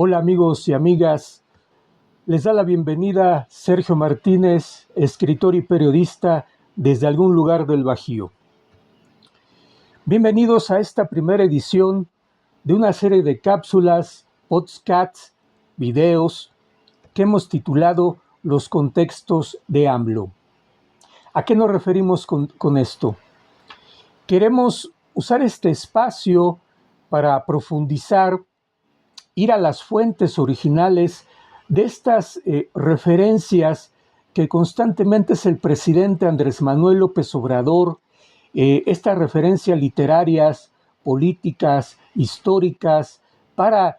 Hola amigos y amigas, les da la bienvenida Sergio Martínez, escritor y periodista desde algún lugar del Bajío. Bienvenidos a esta primera edición de una serie de cápsulas, podcasts, videos que hemos titulado Los contextos de AMLO. ¿A qué nos referimos con esto? Queremos usar este espacio para profundizar, ir a las fuentes originales de estas referencias que constantemente es el presidente Andrés Manuel López Obrador, estas referencias literarias, políticas, históricas, para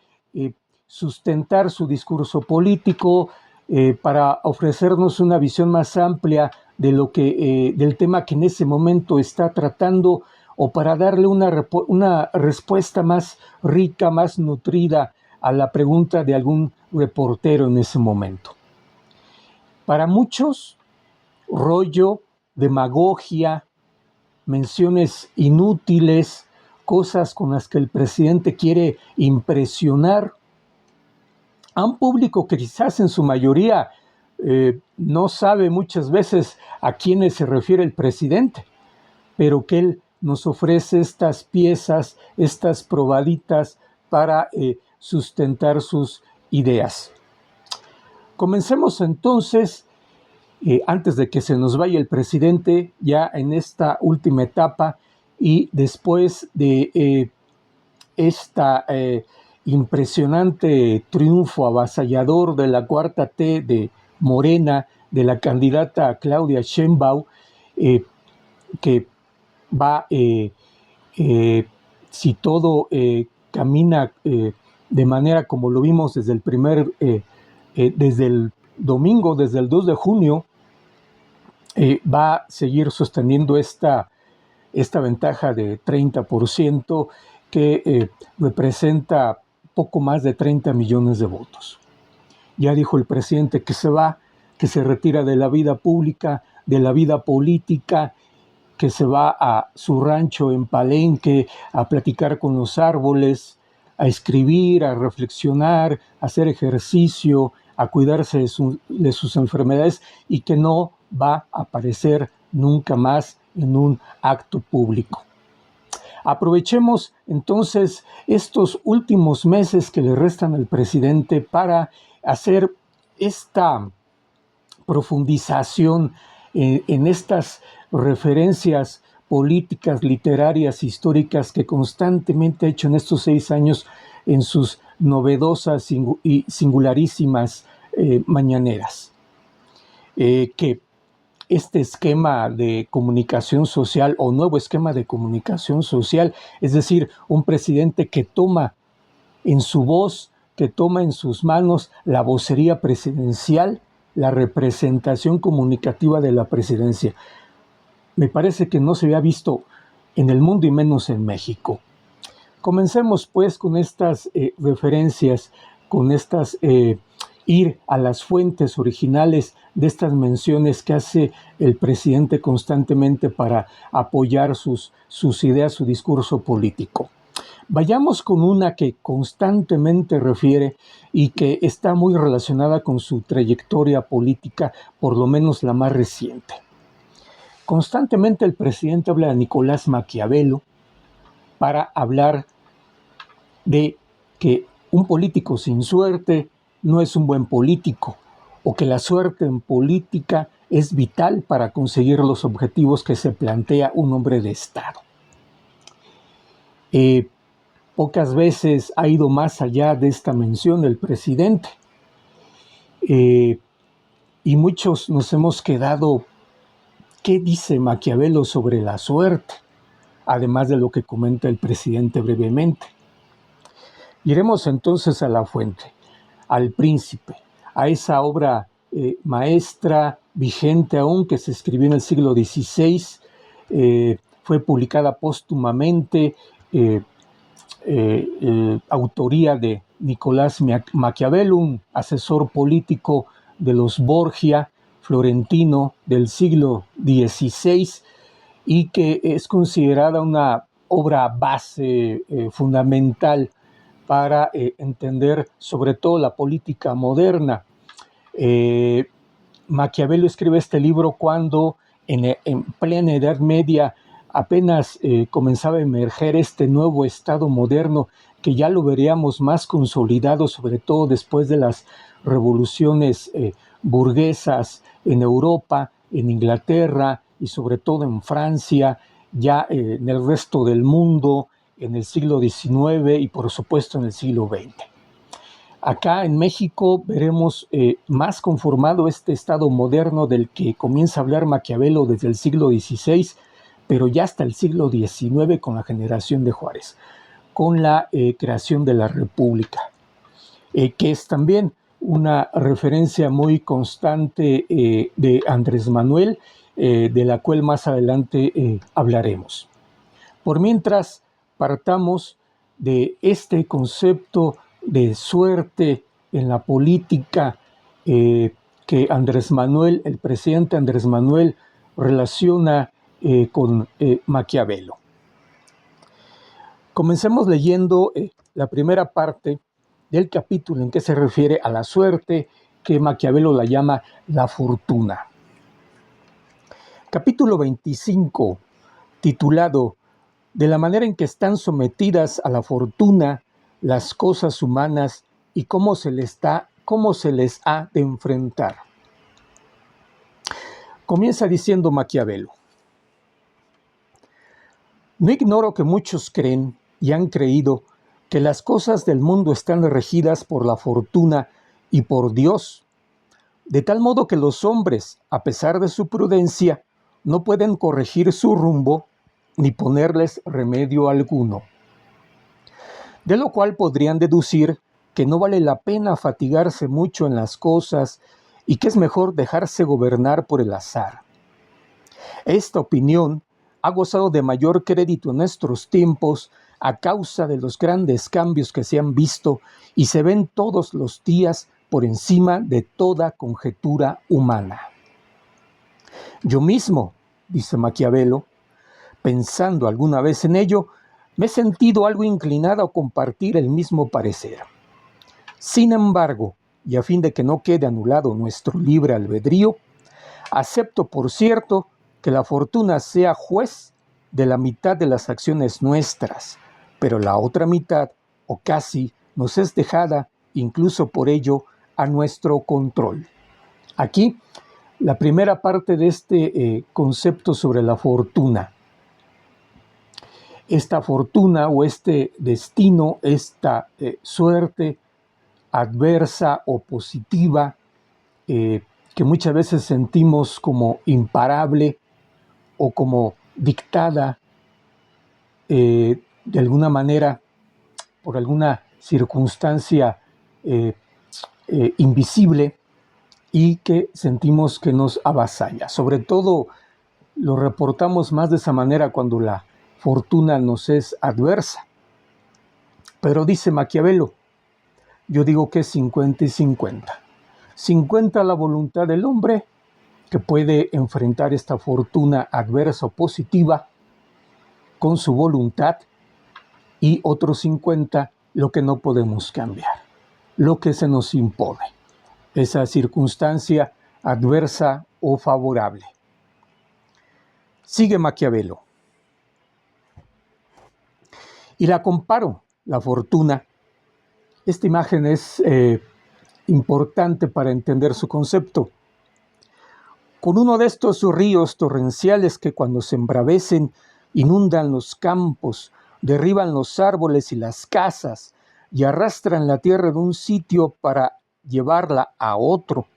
sustentar su discurso político, para ofrecernos una visión más amplia de del tema que en ese momento está tratando, o para darle una respuesta más rica, más nutrida a la pregunta de algún reportero en ese momento. Para muchos, rollo, demagogia, menciones inútiles, cosas con las que el presidente quiere impresionar a un público que quizás en su mayoría no sabe muchas veces a quiénes se refiere el presidente, pero que él nos ofrece estas piezas, estas probaditas para sustentar sus ideas. Comencemos entonces, antes de que se nos vaya el presidente, ya en esta última etapa y después de esta impresionante triunfo avasallador de la cuarta T de Morena, de la candidata Claudia Sheinbaum, que va, si todo camina de manera como lo vimos desde desde el domingo, desde el 2 de junio, va a seguir sosteniendo esta ventaja de 30% que representa poco más de 30 millones de votos. Ya dijo el presidente que se va, que se retira de la vida pública, de la vida política, que se va a su rancho en Palenque a platicar con los árboles, a escribir, a reflexionar, a hacer ejercicio, a cuidarse de sus enfermedades, y que no va a aparecer nunca más en un acto público. Aprovechemos entonces estos últimos meses que le restan al presidente para hacer esta profundización en estas referencias políticas, literarias, históricas que constantemente ha hecho en estos 6 años en sus novedosas y singularísimas mañaneras. Que este esquema de comunicación social o nuevo esquema de comunicación social, es decir, un presidente que toma en su voz, que toma en sus manos la vocería presidencial, la representación comunicativa de la presidencia. Me parece que no se había visto en el mundo y menos en México. Comencemos pues con estas referencias, con estas ir a las fuentes originales de estas menciones que hace el presidente constantemente para apoyar sus ideas, su discurso político. Vayamos con una que constantemente refiere y que está muy relacionada con su trayectoria política, por lo menos la más reciente. Constantemente el presidente habla de Nicolás Maquiavelo para hablar de que un político sin suerte no es un buen político, o que la suerte en política es vital para conseguir los objetivos que se plantea un hombre de Estado. Pocas veces ha ido más allá de esta mención el presidente, y muchos nos hemos quedado, ¿qué dice Maquiavelo sobre la suerte? Además de lo que comenta el presidente brevemente. Iremos entonces a la fuente, al Príncipe, a esa obra maestra, vigente aún, que se escribió en el siglo XVI, fue publicada póstumamente, autoría de Nicolás Maquiavelo, un asesor político de los Borgia, florentino del siglo XVI, y que es considerada una obra base fundamental para entender sobre todo la política moderna. Maquiavelo escribe este libro cuando en plena Edad Media apenas comenzaba a emerger este nuevo Estado moderno que ya lo veríamos más consolidado, sobre todo después de las revoluciones burguesas en Europa, en Inglaterra y sobre todo en Francia, ya en el resto del mundo, en el siglo XIX y por supuesto en el siglo XX. Acá en México veremos más conformado este Estado moderno del que comienza a hablar Maquiavelo desde el siglo XVI, pero ya hasta el siglo XIX con la generación de Juárez, con la creación de la República, que es también una referencia muy constante de Andrés Manuel, de la cual más adelante hablaremos. Por mientras, partamos de este concepto de suerte en la política que Andrés Manuel, el presidente Andrés Manuel, relaciona con Maquiavelo. Comencemos leyendo la primera parte del capítulo en que se refiere a la suerte, que Maquiavelo la llama la fortuna. Capítulo 25, titulado de la manera en que están sometidas a la fortuna las cosas humanas y cómo se les ha de enfrentar. Comienza diciendo Maquiavelo: no ignoro que muchos creen y han creído que las cosas del mundo están regidas por la fortuna y por Dios, de tal modo que los hombres, a pesar de su prudencia, no pueden corregir su rumbo ni ponerles remedio alguno. De lo cual podrían deducir que no vale la pena fatigarse mucho en las cosas y que es mejor dejarse gobernar por el azar. Esta opinión ha gozado de mayor crédito en nuestros tiempos a causa de los grandes cambios que se han visto y se ven todos los días por encima de toda conjetura humana. Yo mismo, dice Maquiavelo, pensando alguna vez en ello, me he sentido algo inclinado a compartir el mismo parecer. Sin embargo, y a fin de que no quede anulado nuestro libre albedrío, acepto por cierto que la fortuna sea juez de la mitad de las acciones nuestras, pero la otra mitad, o casi, nos es dejada, incluso por ello, a nuestro control. Aquí, la primera parte de este concepto sobre la fortuna. Esta fortuna o este destino, esta suerte adversa o positiva, que muchas veces sentimos como imparable o como dictada de alguna manera por alguna circunstancia invisible y que sentimos que nos avasalla. Sobre todo lo reportamos más de esa manera cuando la fortuna nos es adversa. Pero dice Maquiavelo, yo digo que es 50 y 50. 50 la voluntad del hombre, que puede enfrentar esta fortuna adversa o positiva con su voluntad, y otros 50 lo que no podemos cambiar, lo que se nos impone, esa circunstancia adversa o favorable. Sigue Maquiavelo. Y la comparo, la fortuna. Esta imagen es importante para entender su concepto. Con uno de estos ríos torrenciales que cuando se embravecen inundan los campos, derriban los árboles y las casas y arrastran la tierra de un sitio para llevarla a otro.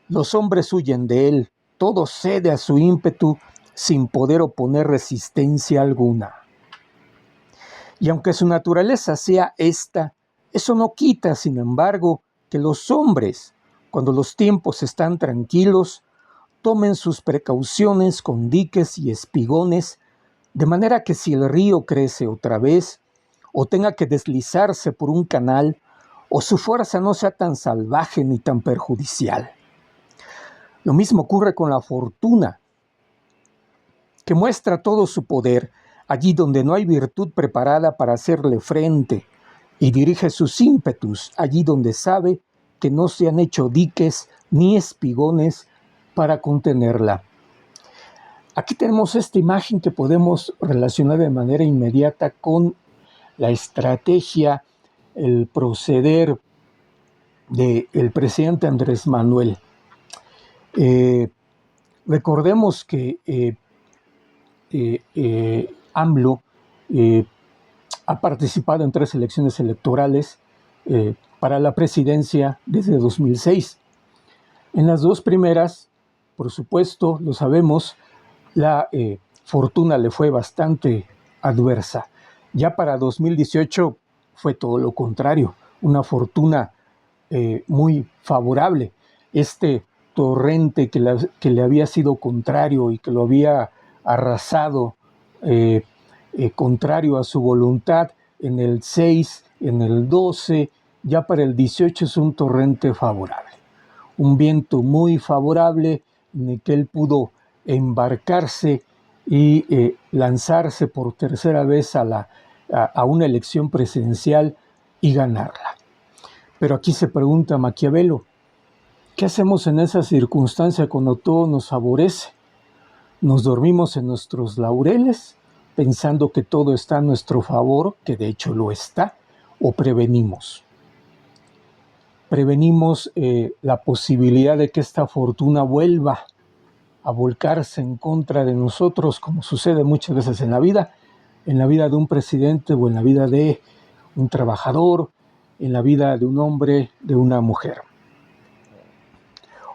Los hombres huyen de él, todo cede a su ímpetu sin poder oponer resistencia alguna. Y aunque su naturaleza sea esta, eso no quita, sin embargo, que los hombres, cuando los tiempos están tranquilos, tomen sus precauciones con diques y espigones, de manera que si el río crece otra vez, o tenga que deslizarse por un canal, o su fuerza no sea tan salvaje ni tan perjudicial. Lo mismo ocurre con la fortuna, que muestra todo su poder allí donde no hay virtud preparada para hacerle frente, y dirige sus ímpetus allí donde sabe que no se han hecho diques ni espigones para contenerla. Aquí tenemos esta imagen que podemos relacionar de manera inmediata con la estrategia, el proceder del presidente Andrés Manuel. Recordemos que AMLO ha participado en 3 elecciones electorales para la presidencia desde 2006. En las 2 primeras, por supuesto, lo sabemos, la fortuna le fue bastante adversa. Ya para 2018 fue todo lo contrario, una fortuna muy favorable. Este torrente que le había sido contrario y que lo había arrasado contrario a su voluntad en el 6, en el 12, ya para el 18 es un torrente favorable. Un viento muy favorable en el que él pudo embarcarse y lanzarse por tercera vez a una elección presidencial y ganarla. Pero aquí se pregunta Maquiavelo, ¿qué hacemos en esa circunstancia cuando todo nos favorece? ¿Nos dormimos en nuestros laureles pensando que todo está a nuestro favor, que de hecho lo está, o prevenimos? Prevenimos la posibilidad de que esta fortuna vuelva a volcarse en contra de nosotros, como sucede muchas veces en la vida de un presidente o en la vida de un trabajador, en la vida de un hombre, de una mujer.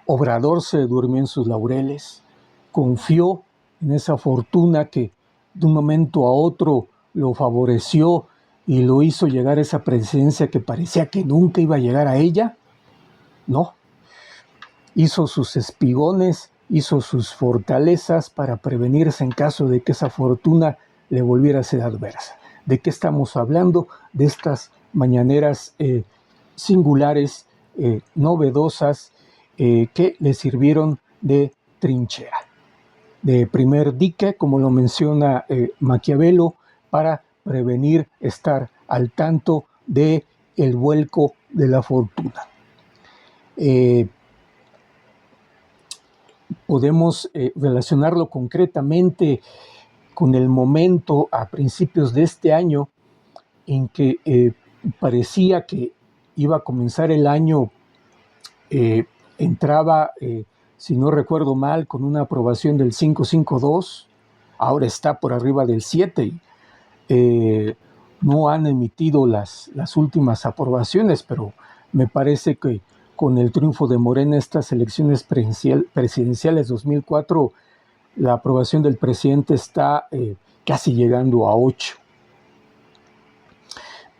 Obrador se durmió en sus laureles, confió en esa fortuna que de un momento a otro lo favoreció y lo hizo llegar a esa presidencia que parecía que nunca iba a llegar a ella. No, hizo sus espigones, hizo sus fortalezas para prevenirse en caso de que esa fortuna le volviera a ser adversa. ¿De qué estamos hablando? De estas mañaneras singulares, novedosas, que le sirvieron de trinchera, de primer dique, como lo menciona Maquiavelo, para prevenir estar al tanto de el vuelco de la fortuna. Podemos relacionarlo concretamente con el momento a principios de este año en que parecía que iba a comenzar el año, entraba, si no recuerdo mal, con una aprobación del 552, ahora está por arriba del 7, no han emitido las últimas aprobaciones, pero me parece que con el triunfo de Morena en estas elecciones presidenciales 2004, la aprobación del presidente está casi llegando a 8.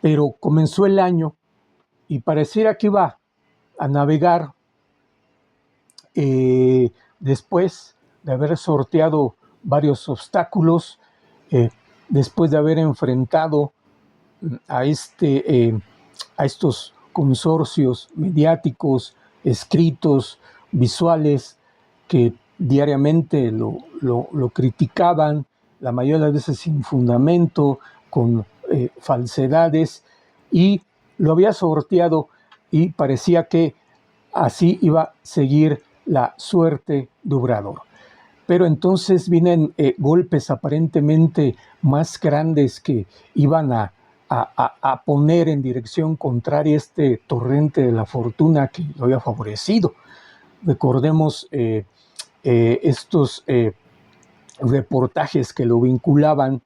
Pero comenzó el año y pareciera que iba a navegar después de haber sorteado varios obstáculos, después de haber enfrentado a estos consorcios mediáticos, escritos, visuales, que diariamente lo criticaban, la mayoría de las veces sin fundamento, con falsedades, y lo había sorteado y parecía que así iba a seguir la suerte de Obrador. Pero entonces vienen golpes aparentemente más grandes que iban a poner en dirección contraria este torrente de la fortuna que lo había favorecido. Recordemos estos reportajes que lo vinculaban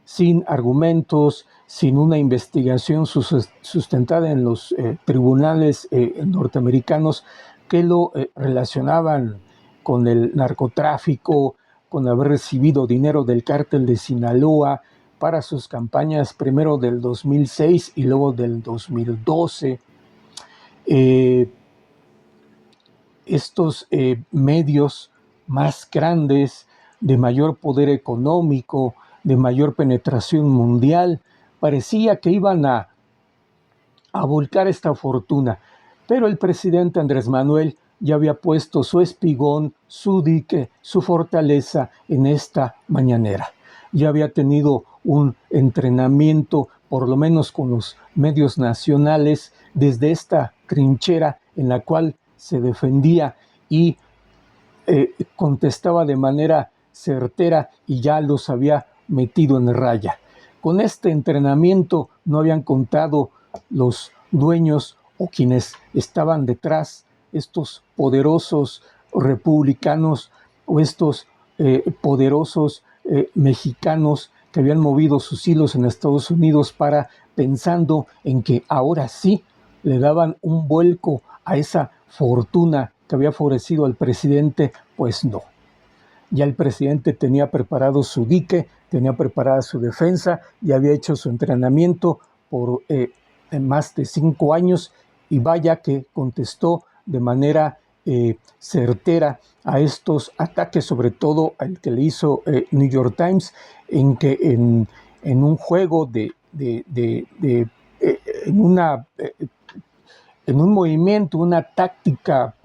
sin argumentos, sin una investigación sustentada en los tribunales norteamericanos, que lo relacionaban con el narcotráfico, con haber recibido dinero del cártel de Sinaloa para sus campañas, primero del 2006 y luego del 2012. Estos medios más grandes, de mayor poder económico, de mayor penetración mundial, parecía que iban a volcar esta fortuna, pero el presidente Andrés Manuel ya había puesto su espigón, su dique, su fortaleza en esta mañanera. Ya había tenido un entrenamiento por lo menos con los medios nacionales, desde esta trinchera en la cual se defendía y contestaba de manera certera y ya los había metido en raya. Con este entrenamiento no habían contado los dueños o quienes estaban detrás, estos poderosos republicanos o estos poderosos mexicanos que habían movido sus hilos en Estados Unidos para pensando en que ahora sí le daban un vuelco a esa fortuna que había favorecido al presidente. Pues no. Ya el presidente tenía preparado su dique, tenía preparada su defensa y había hecho su entrenamiento por más de 5 años, y vaya que contestó de manera certera a estos ataques, sobre todo al que le hizo New York Times, en que en un juego en un movimiento, una táctica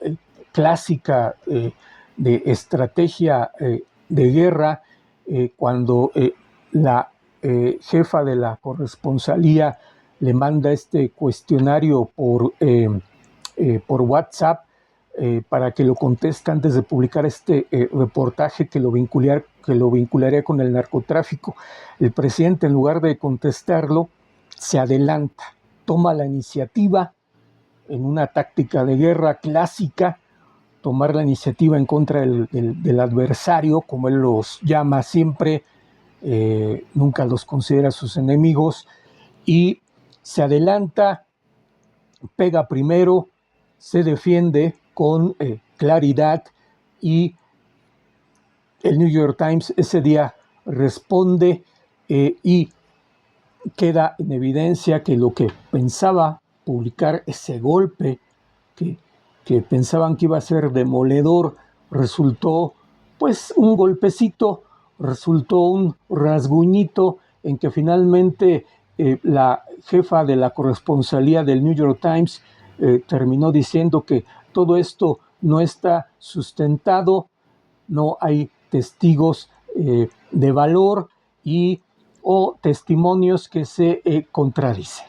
clásica de estrategia de guerra, cuando la jefa de la corresponsalía le manda este cuestionario por WhatsApp para que lo conteste antes de publicar este reportaje que lo vincularía con el narcotráfico. El presidente, en lugar de contestarlo, se adelanta, toma la iniciativa en una táctica de guerra clásica, tomar la iniciativa en contra del adversario, como él los llama siempre, nunca los considera sus enemigos, y se adelanta, pega primero, se defiende con claridad, y el New York Times ese día responde y queda en evidencia que lo que pensaba publicar, ese golpe que pensaban que iba a ser demoledor, resultó pues un golpecito, resultó un rasguñito, en que finalmente la jefa de la corresponsalía del New York Times terminó diciendo que todo esto no está sustentado, no hay testigos de valor o testimonios que se contradicen.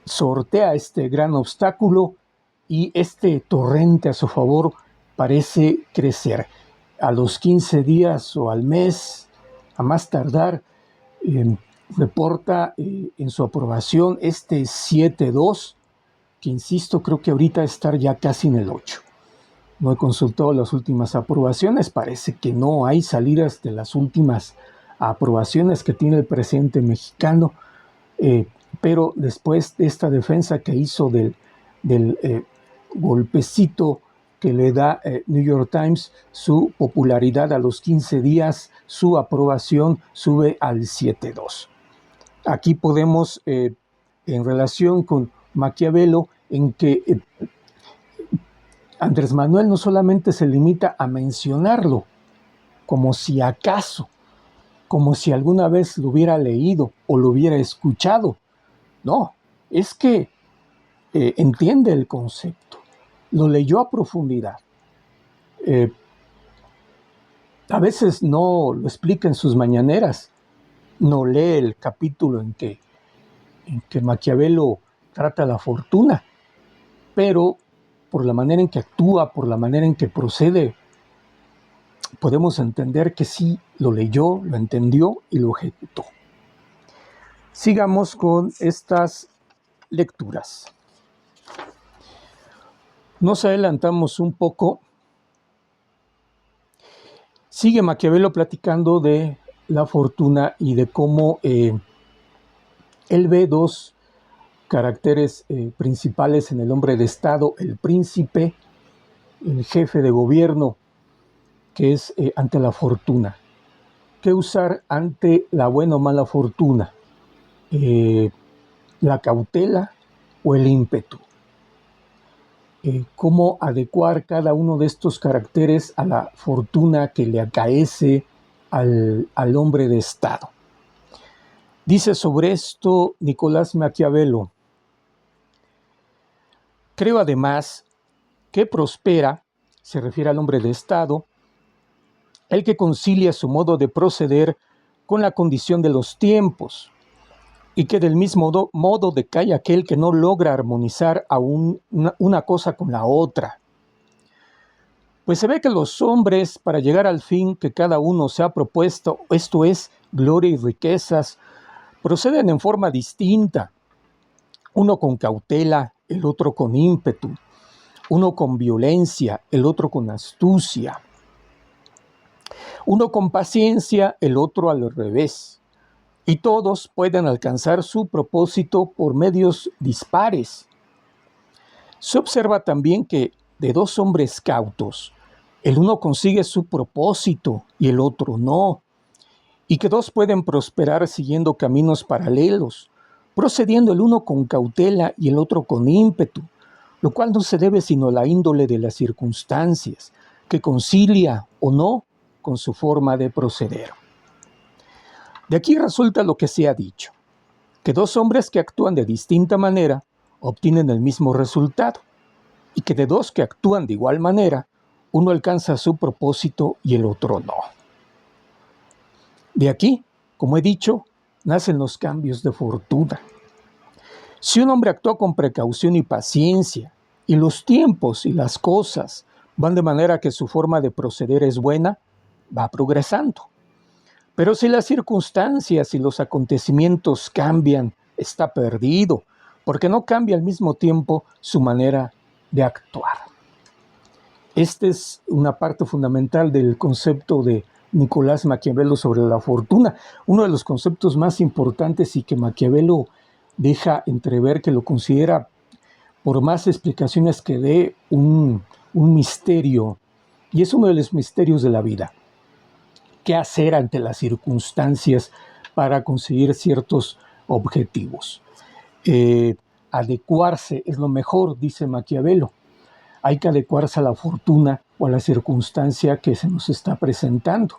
Sortea este gran obstáculo y este torrente a su favor parece crecer. A los 15 días o al mes, a más tardar, reporta en su aprobación este 7.2, que insisto, creo que ahorita estar ya casi en el 8. No he consultado las últimas aprobaciones, parece que no hay salidas de las últimas aprobaciones que tiene el presidente mexicano, pero después de esta defensa que hizo del golpecito que le da New York Times, su popularidad a los 15 días, su aprobación sube al 7.2. Aquí podemos, en relación con Maquiavelo, en que Andrés Manuel no solamente se limita a mencionarlo, como si acaso, como si alguna vez lo hubiera leído o lo hubiera escuchado. No, es que entiende el concepto, lo leyó a profundidad. A veces no lo explica en sus mañaneras, no lee el capítulo en que Maquiavelo trata la fortuna, pero por la manera en que actúa, por la manera en que procede, podemos entender que sí lo leyó, lo entendió y lo ejecutó. Sigamos con estas lecturas. Nos adelantamos un poco. Sigue Maquiavelo platicando de la fortuna y de cómo él ve dos caracteres principales en el hombre de Estado: el príncipe, el jefe de gobierno, que es ante la fortuna. ¿Qué usar ante la buena o mala fortuna? ¿La cautela o el ímpetu? Cómo adecuar cada uno de estos caracteres a la fortuna que le acaece al hombre de Estado. Dice sobre esto Nicolás Maquiavelo: creo además que prospera, se refiere al hombre de Estado, el que concilia su modo de proceder con la condición de los tiempos, y que del mismo modo decae aquel que no logra armonizar a una cosa con la otra. Pues se ve que los hombres, para llegar al fin que cada uno se ha propuesto, esto es, gloria y riquezas, proceden en forma distinta, uno con cautela, el otro con ímpetu, uno con violencia, el otro con astucia, uno con paciencia, el otro al revés. Y todos pueden alcanzar su propósito por medios dispares. Se observa también que de dos hombres cautos, el uno consigue su propósito y el otro no, y que dos pueden prosperar siguiendo caminos paralelos, procediendo el uno con cautela y el otro con ímpetu, lo cual no se debe sino a la índole de las circunstancias, que concilia o no con su forma de proceder. De aquí resulta lo que se ha dicho, que dos hombres que actúan de distinta manera obtienen el mismo resultado, y que de dos que actúan de igual manera, uno alcanza su propósito y el otro no. De aquí, como he dicho, nacen los cambios de fortuna. Si un hombre actúa con precaución y paciencia, y los tiempos y las cosas van de manera que su forma de proceder es buena, va progresando. Pero si las circunstancias y los acontecimientos cambian, está perdido, porque no cambia al mismo tiempo su manera de actuar. Esta es una parte fundamental del concepto de Nicolás Maquiavelo sobre la fortuna, uno de los conceptos más importantes y que Maquiavelo deja entrever que lo considera, por más explicaciones que dé, un misterio, y es uno de los misterios de la vida. ¿Qué hacer ante las circunstancias para conseguir ciertos objetivos? Adecuarse es lo mejor, dice Maquiavelo. Hay que adecuarse a la fortuna o a la circunstancia que se nos está presentando.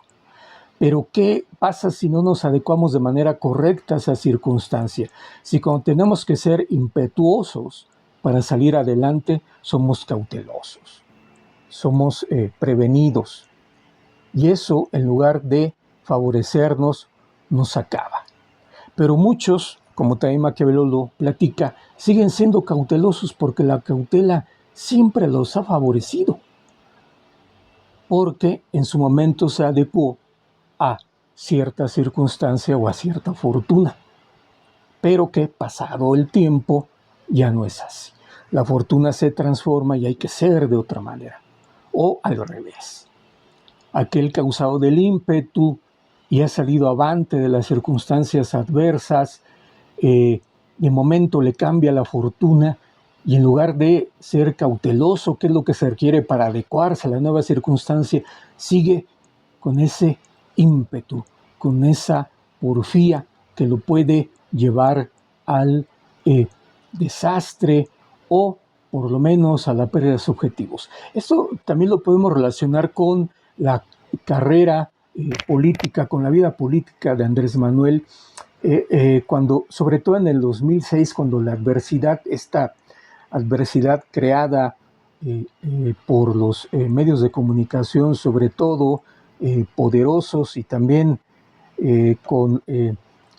Pero ¿qué pasa si no nos adecuamos de manera correcta a esa circunstancia? Si cuando tenemos que ser impetuosos para salir adelante, somos cautelosos, somos prevenidos. Y eso, en lugar de favorecernos, nos acaba. Pero muchos, como también Maquiavelo lo platica, siguen siendo cautelosos porque la cautela siempre los ha favorecido, porque en su momento se adecuó a cierta circunstancia o a cierta fortuna, pero que pasado el tiempo ya no es así. La fortuna se transforma y hay que ser de otra manera, o al revés. Aquel causado del ímpetu y ha salido avante de las circunstancias adversas, de momento le cambia la fortuna y en lugar de ser cauteloso, que es lo que se requiere para adecuarse a la nueva circunstancia, sigue con ese ímpetu, con esa porfía que lo puede llevar al desastre o por lo menos a la pérdida de sus objetivos. Esto también lo podemos relacionar con la carrera política, con la vida política de Andrés Manuel, cuando, sobre todo en el 2006, cuando la adversidad, esta adversidad creada por los medios de comunicación, sobre todo poderosos y también con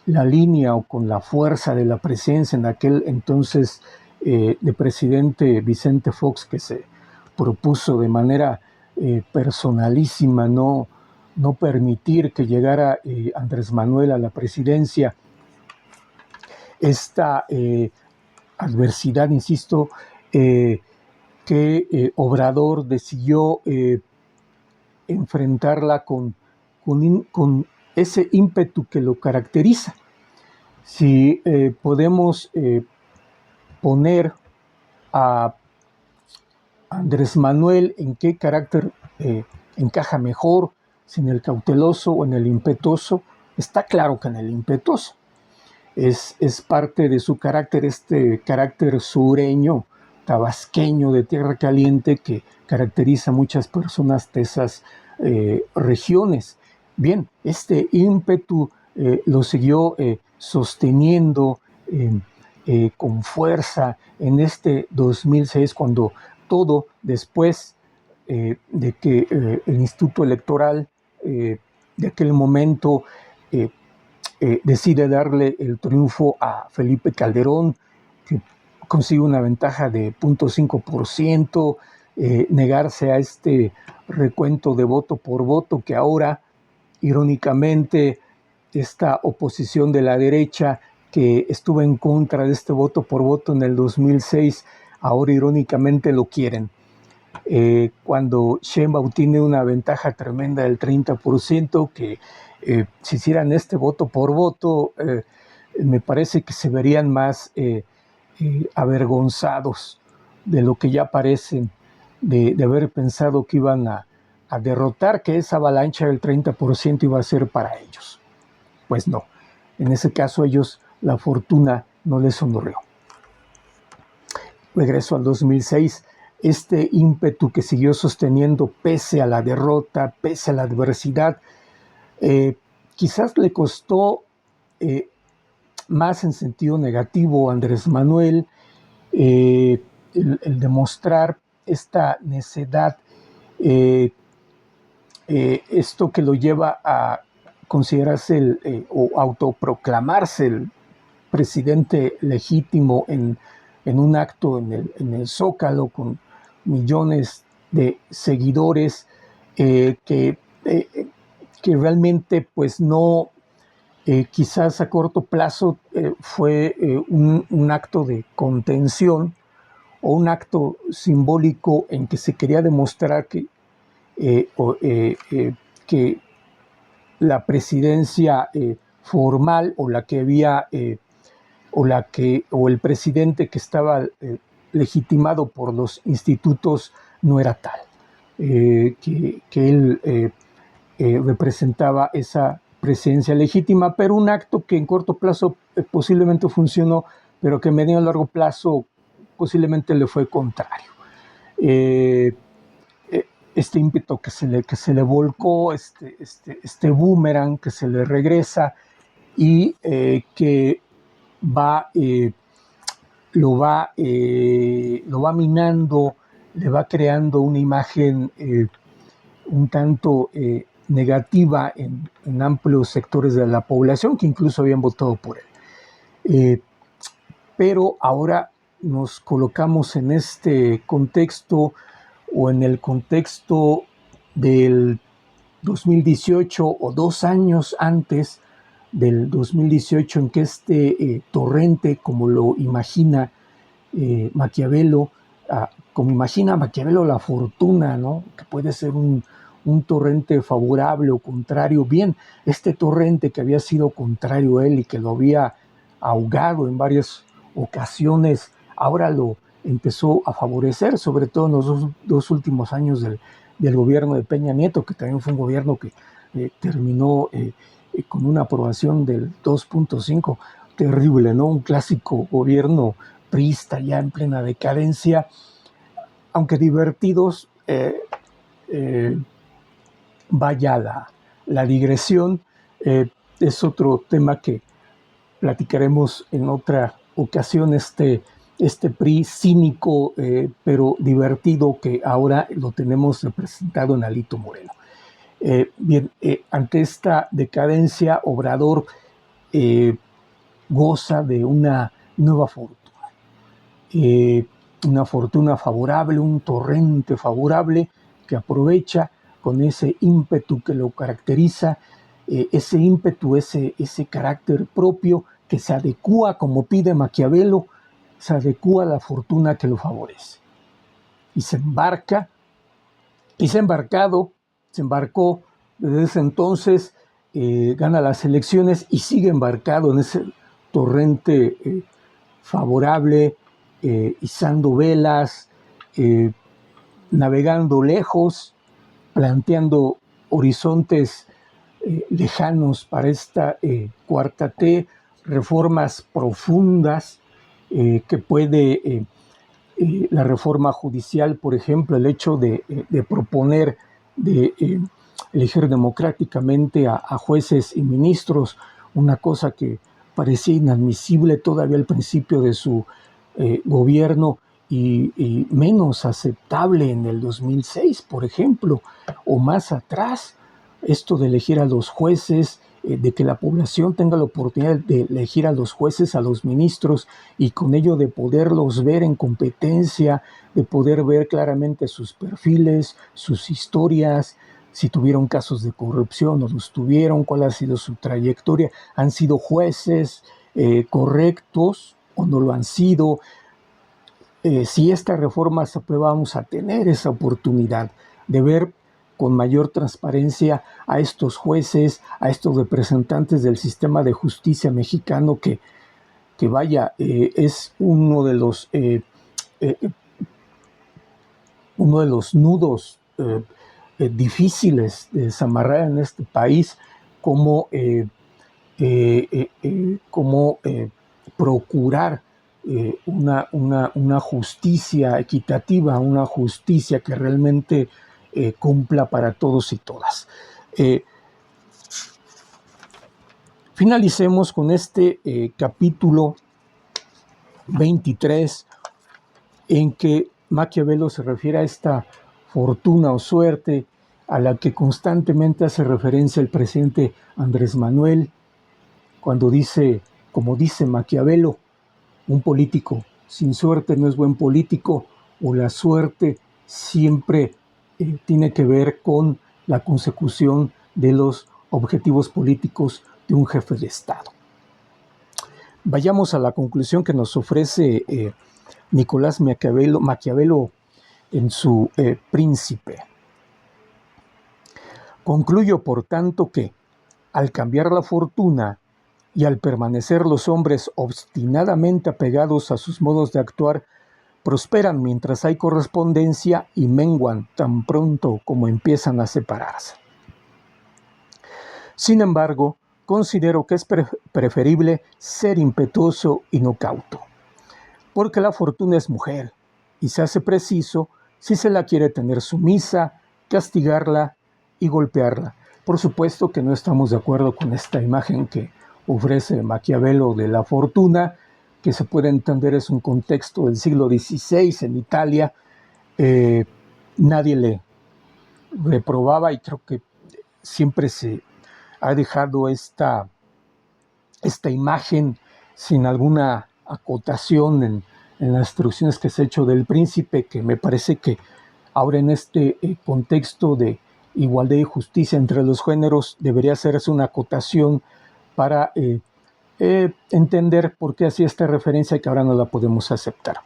la línea o con la fuerza de la presencia en aquel entonces de presidente Vicente Fox, que se propuso de manera personalísima no permitir que llegara Andrés Manuel a la presidencia. Esta adversidad, insisto, que Obrador decidió enfrentarla con ese ímpetu que lo caracteriza. Si podemos poner a Andrés Manuel en qué carácter encaja mejor, si en el cauteloso o en el impetuoso, está claro que en el impetuoso. Es parte de su carácter, este carácter sureño, tabasqueño de tierra caliente que caracteriza a muchas personas de esas regiones. Bien, este ímpetu lo siguió sosteniendo con fuerza en este 2006, cuando todo después de que el Instituto Electoral de aquel momento decide darle el triunfo a Felipe Calderón, que consigue una ventaja de 0.5%, negarse a este recuento de voto por voto que ahora, irónicamente, esta oposición de la derecha que estuvo en contra de este voto por voto en el 2006, ahora irónicamente lo quieren. Cuando Sheinbaum tiene una ventaja tremenda del 30%, que si hicieran este voto por voto, me parece que se verían más avergonzados de lo que ya parecen, de haber pensado que iban a derrotar, que esa avalancha del 30% iba a ser para ellos. Pues no, en ese caso a ellos la fortuna no les sonrió. Regreso al 2006, este ímpetu que siguió sosteniendo pese a la derrota, pese a la adversidad, quizás le costó más en sentido negativo a Andrés Manuel el demostrar esta necedad, esto que lo lleva a considerarse o autoproclamarse el presidente legítimo en un acto en el Zócalo con millones de seguidores, que realmente pues no, quizás a corto plazo fue un acto de contención o un acto simbólico en que se quería demostrar que la presidencia formal o la que había o el presidente que estaba legitimado por los institutos no era tal, que él representaba esa presidencia legítima, pero un acto que en corto plazo posiblemente funcionó, pero que en medio y largo plazo posiblemente le fue contrario. Este ímpetu que se le volcó, este boomerang que se le regresa y que lo va minando, le va creando una imagen un tanto negativa en amplios sectores de la población que incluso habían votado por él. Pero ahora nos colocamos en este contexto o en el contexto del 2018 o 2 años antes del 2018, en que este torrente, como lo imagina Maquiavelo, como imagina Maquiavelo la fortuna, ¿no? Que puede ser un torrente favorable o contrario. Bien, este torrente que había sido contrario a él y que lo había ahogado en varias ocasiones, ahora lo empezó a favorecer, sobre todo en los dos últimos años del gobierno de Peña Nieto, que también fue un gobierno que terminó con una aprobación del 2.5, terrible, ¿no? Un clásico gobierno priista ya en plena decadencia, aunque divertidos, vaya la digresión, es otro tema que platicaremos en otra ocasión, este PRI cínico, pero divertido, que ahora lo tenemos representado en Alito Moreno. Bien, ante esta decadencia, Obrador goza de una nueva fortuna, una fortuna favorable, un torrente favorable que aprovecha con ese ímpetu que lo caracteriza, ese ímpetu, ese carácter propio que se adecúa, como pide Maquiavelo, se adecúa a la fortuna que lo favorece. Y se embarca, y se embarcó desde ese entonces, gana las elecciones y sigue embarcado en ese torrente favorable, izando velas, navegando lejos, planteando horizontes lejanos para esta cuarta T, reformas profundas que puede la reforma judicial, por ejemplo, el hecho de proponer, de elegir democráticamente a jueces y ministros, una cosa que parecía inadmisible todavía al principio de su gobierno y menos aceptable en el 2006, por ejemplo, o más atrás, esto de elegir a los jueces de que la población tenga la oportunidad de elegir a los jueces, a los ministros, y con ello de poderlos ver en competencia, de poder ver claramente sus perfiles, sus historias, si tuvieron casos de corrupción o los tuvieron, cuál ha sido su trayectoria, han sido jueces correctos o no lo han sido. Si esta reforma se aprueba, vamos a tener esa oportunidad de ver con mayor transparencia a estos jueces, a estos representantes del sistema de justicia mexicano que vaya, es uno de los nudos difíciles de desamarrar en este país, como procurar una justicia equitativa, una justicia que realmente cumpla para todos y todas. Finalicemos con este capítulo 23, en que Maquiavelo se refiere a esta fortuna o suerte a la que constantemente hace referencia el presidente Andrés Manuel, cuando dice, como dice Maquiavelo, un político sin suerte no es buen político, o la suerte siempre tiene que ver con la consecución de los objetivos políticos de un jefe de Estado. Vayamos a la conclusión que nos ofrece Nicolás Maquiavelo en su Príncipe. Concluyo, por tanto, que al cambiar la fortuna y al permanecer los hombres obstinadamente apegados a sus modos de actuar, prosperan mientras hay correspondencia y menguan tan pronto como empiezan a separarse. Sin embargo, considero que es preferible ser impetuoso y no cauto, porque la fortuna es mujer y se hace preciso, si se la quiere tener sumisa, castigarla y golpearla. Por supuesto que no estamos de acuerdo con esta imagen que ofrece Maquiavelo de la fortuna, que se puede entender es un contexto del siglo XVI en Italia. Nadie le reprobaba, y creo que siempre se ha dejado esta imagen sin alguna acotación en las instrucciones que se ha hecho del Príncipe, que me parece que ahora en este contexto de igualdad y justicia entre los géneros debería hacerse una acotación para entender por qué hacía esta referencia, que ahora no la podemos aceptar.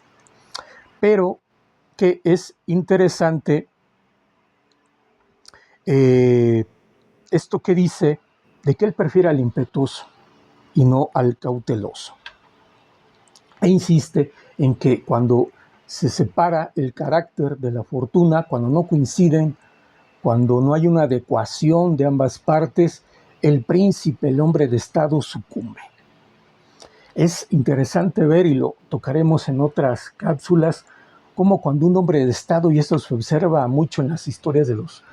Pero que es interesante esto que dice de que él prefiere al impetuoso y no al cauteloso. E insiste en que cuando se separa el carácter de la fortuna, cuando no coinciden, cuando no hay una adecuación de ambas partes, el príncipe, el hombre de Estado, sucumbe. Es interesante ver, y lo tocaremos en otras cápsulas, cómo cuando un hombre de Estado, y esto se observa mucho en las historias de los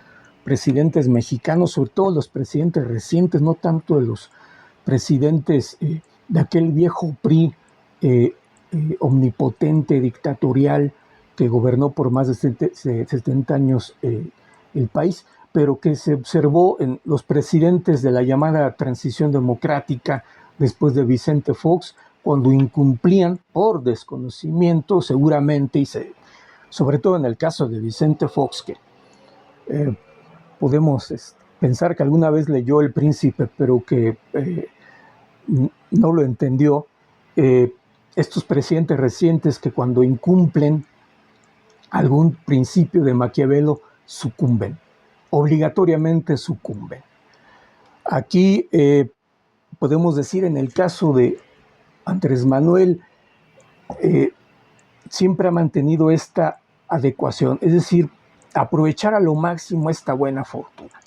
presidentes mexicanos, sobre todo los presidentes recientes, no tanto de los presidentes de aquel viejo PRI omnipotente, dictatorial, que gobernó por más de 70 años el país, pero que se observó en los presidentes de la llamada transición democrática después de Vicente Fox, cuando incumplían por desconocimiento seguramente, y sobre todo en el caso de Vicente Fox, que podemos pensar que alguna vez leyó El Príncipe, pero que no lo entendió. Estos presidentes recientes que cuando incumplen algún principio de Maquiavelo sucumben, obligatoriamente sucumben. Aquí podemos decir, en el caso de Andrés Manuel, siempre ha mantenido esta adecuación, es decir, aprovechar a lo máximo esta buena fortuna,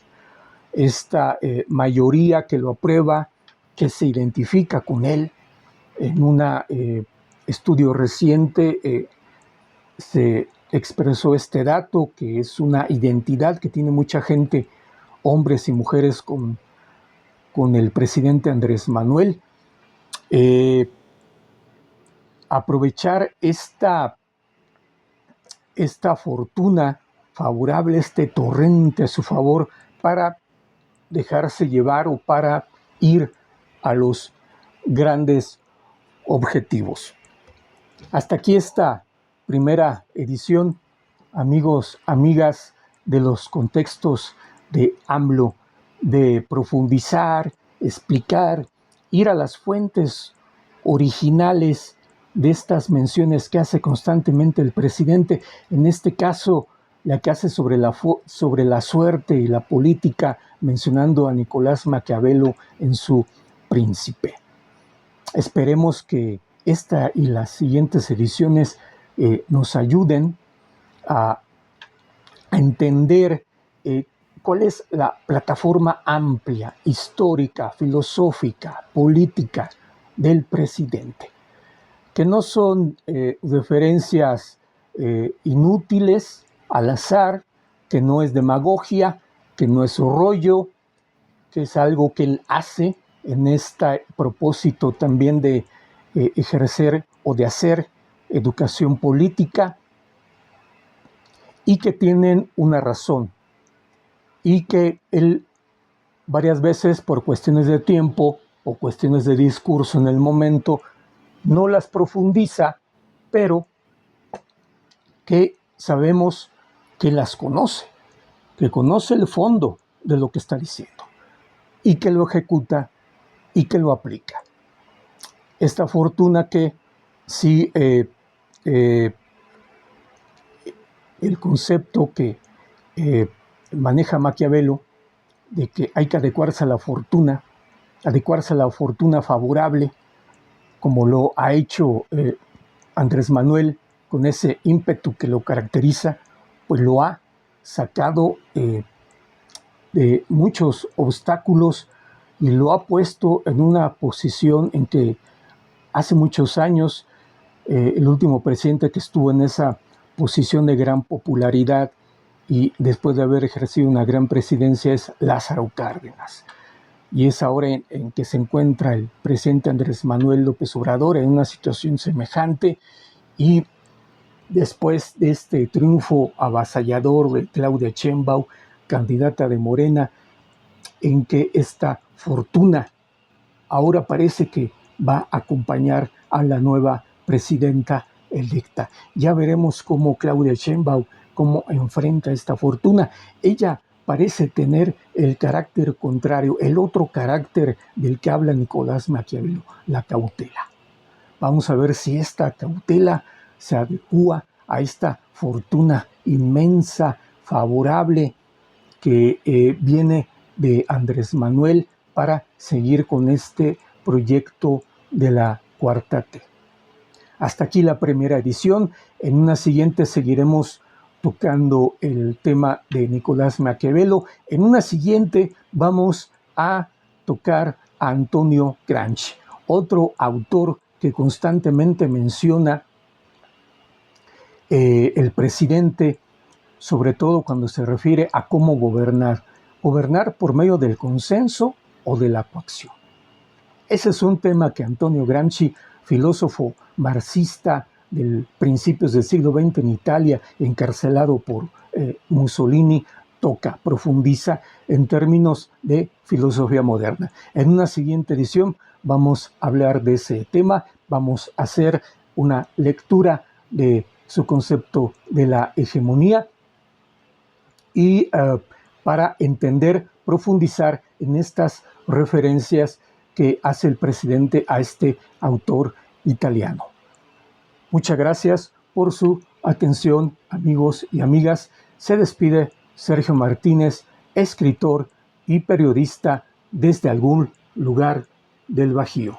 esta mayoría que lo aprueba, que se identifica con él. En un estudio reciente se expresó este dato, que es una identidad que tiene mucha gente, hombres y mujeres, con el presidente Andrés Manuel. Aprovechar esta fortuna favorable, este torrente a su favor, para dejarse llevar o para ir a los grandes objetivos. Hasta aquí esta primera edición, amigos, amigas, de los contextos de AMLO, de profundizar, explicar, ir a las fuentes originales de estas menciones que hace constantemente el presidente, en este caso la que hace sobre la suerte y la política, mencionando a Nicolás Maquiavelo en su Príncipe. Esperemos que esta y las siguientes ediciones nos ayuden a entender cuál es la plataforma amplia, histórica, filosófica, política del presidente, que no son referencias inútiles, al azar, que no es demagogia, que no es rollo, que es algo que él hace en este propósito también de ejercer o de hacer educación política, y que tienen una razón, y que él varias veces por cuestiones de tiempo o cuestiones de discurso en el momento no las profundiza, pero que sabemos que las conoce, que conoce el fondo de lo que está diciendo y que lo ejecuta y que lo aplica. Esta fortuna que sí el concepto que maneja Maquiavelo de que hay que adecuarse a la fortuna favorable, como lo ha hecho Andrés Manuel con ese ímpetu que lo caracteriza, pues lo ha sacado de muchos obstáculos y lo ha puesto en una posición en que hace muchos años el último presidente que estuvo en esa posición de gran popularidad y después de haber ejercido una gran presidencia es Lázaro Cárdenas. Y es ahora en que se encuentra el presidente Andrés Manuel López Obrador en una situación semejante, y después de este triunfo avasallador de Claudia Sheinbaum, candidata de Morena, en que esta fortuna ahora parece que va a acompañar a la nueva presidenta electa. Ya veremos cómo Claudia Sheinbaum, cómo enfrenta esta fortuna. Ella parece tener el carácter contrario, el otro carácter del que habla Nicolás Maquiavelo, la cautela. Vamos a ver si esta cautela se adecúa a esta fortuna inmensa, favorable, que viene de Andrés Manuel para seguir con este proyecto de la Cuarta T. Hasta aquí la primera edición. En una siguiente seguiremos tocando el tema de Nicolás Maquiavelo. En una siguiente vamos a tocar a Antonio Gramsci, otro autor que constantemente menciona el presidente, sobre todo cuando se refiere a cómo gobernar por medio del consenso o de la coacción. Ese es un tema que Antonio Gramsci, filósofo marxista de principios del siglo XX en Italia, encarcelado por Mussolini, toca, profundiza en términos de filosofía moderna. En una siguiente edición vamos a hablar de ese tema, vamos a hacer una lectura de su concepto de la hegemonía y para entender, profundizar en estas referencias que hace el presidente a este autor italiano. Muchas gracias por su atención, amigos y amigas. Se despide Sergio Martínez, escritor y periodista desde algún lugar del Bajío.